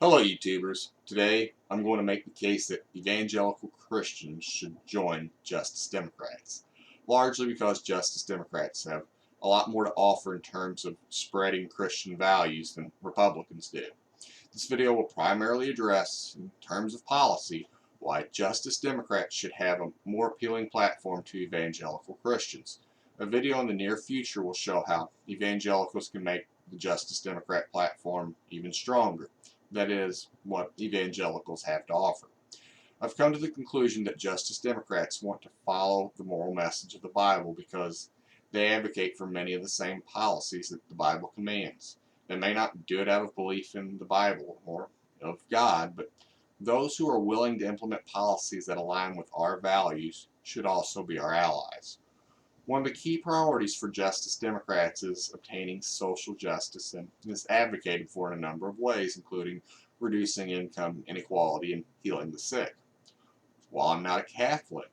Hello YouTubers. Today I'm going to make the case that evangelical Christians should join Justice Democrats, largely because Justice Democrats have a lot more to offer in terms of spreading Christian values than Republicans do. This video will primarily address, in terms of policy, why Justice Democrats should have a more appealing platform to evangelical Christians. A video in the near future will show how evangelicals can make the Justice Democrat platform even stronger. That is, what evangelicals have to offer. I've come to the conclusion that Justice Democrats want to follow the moral message of the Bible because they advocate for many of the same policies that the Bible commands. They may not do it out of belief in the Bible or of God, but those who are willing to implement policies that align with our values should also be our allies. One of the key priorities for Justice Democrats is obtaining social justice and is advocated for in a number of ways, including reducing income inequality and healing the sick. While I'm not a Catholic,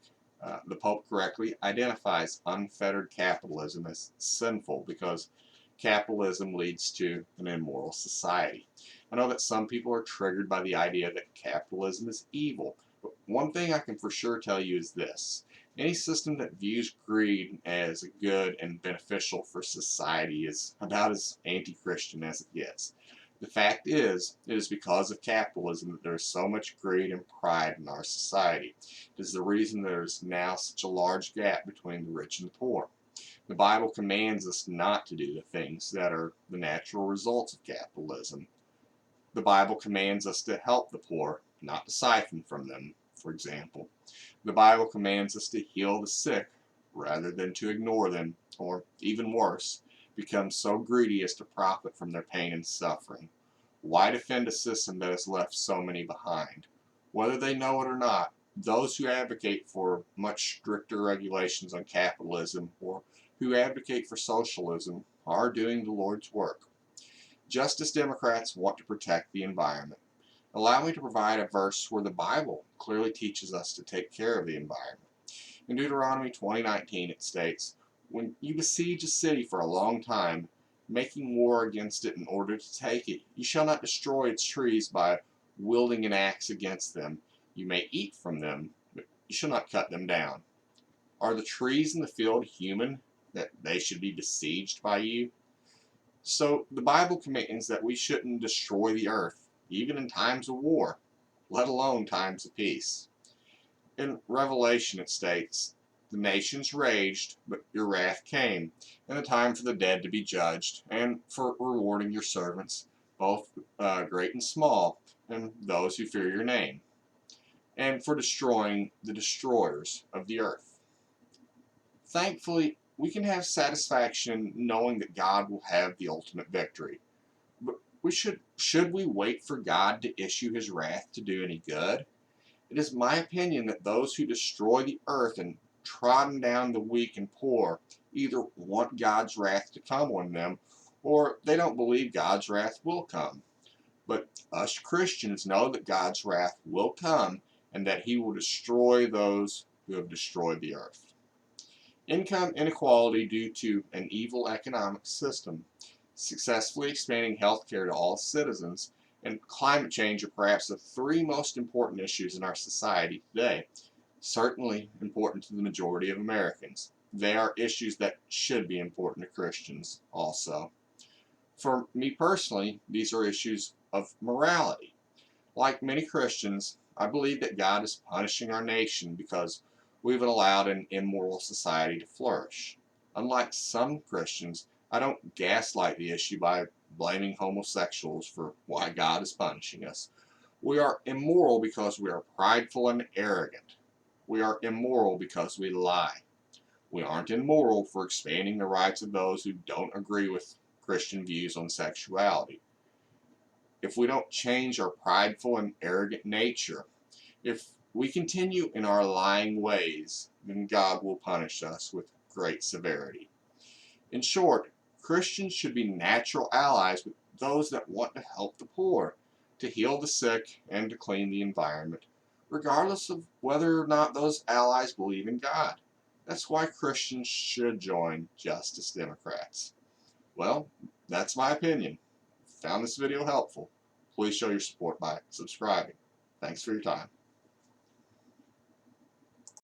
the Pope correctly identifies unfettered capitalism as sinful because capitalism leads to an immoral society. I know that some people are triggered by the idea that capitalism is evil, but one thing I can for sure tell you is this. Any system that views greed as good and beneficial for society is about as anti-Christian as it gets. The fact is, it is because of capitalism that there is so much greed and pride in our society. It is the reason there is now such a large gap between the rich and the poor. The Bible commands us not to do the things that are the natural results of capitalism. The Bible commands us to help the poor, not to siphon from them, for example. The Bible commands us to heal the sick rather than to ignore them, or even worse, become so greedy as to profit from their pain and suffering. Why defend a system that has left so many behind? Whether they know it or not, those who advocate for much stricter regulations on capitalism or who advocate for socialism are doing the Lord's work. Justice Democrats want to protect the environment. Allow me to provide a verse where the Bible clearly teaches us to take care of the environment. In Deuteronomy 20:19 it states, "When you besiege a city for a long time, making war against it in order to take it, you shall not destroy its trees by wielding an axe against them. You may eat from them, but you shall not cut them down." Are the trees in the field human, that they should be besieged by you? So the Bible commands that we shouldn't destroy the earth, even in times of war, let alone times of peace. In Revelation it states, "The nations raged, but your wrath came, and the time for the dead to be judged, and for rewarding your servants, both great and small, and those who fear your name, and for destroying the destroyers of the earth." Thankfully, we can have satisfaction knowing that God will have the ultimate victory. But should we wait for God to issue his wrath to do any good? It is my opinion that those who destroy the earth and trodden down the weak and poor either want God's wrath to come on them or they don't believe God's wrath will come. But us Christians know that God's wrath will come and that he will destroy those who have destroyed the earth. Income inequality due to an evil economic system, successfully expanding health care to all citizens, and climate change are perhaps the three most important issues in our society today. Certainly important to the majority of Americans. They are issues that should be important to Christians also. For me personally, these are issues of morality. Like many Christians, I believe that God is punishing our nation because we've allowed an immoral society to flourish. Unlike some Christians, I don't gaslight the issue by blaming homosexuals for why God is punishing us. We are immoral because we are prideful and arrogant. We are immoral because we lie. We aren't immoral for expanding the rights of those who don't agree with Christian views on sexuality. If we don't change our prideful and arrogant nature, if we continue in our lying ways, then God will punish us with great severity. In short, Christians should be natural allies with those that want to help the poor, to heal the sick, and to clean the environment, regardless of whether or not those allies believe in God. That's why Christians should join Justice Democrats. Well, that's my opinion. Found this video helpful. please show your support by subscribing. Thanks for your time.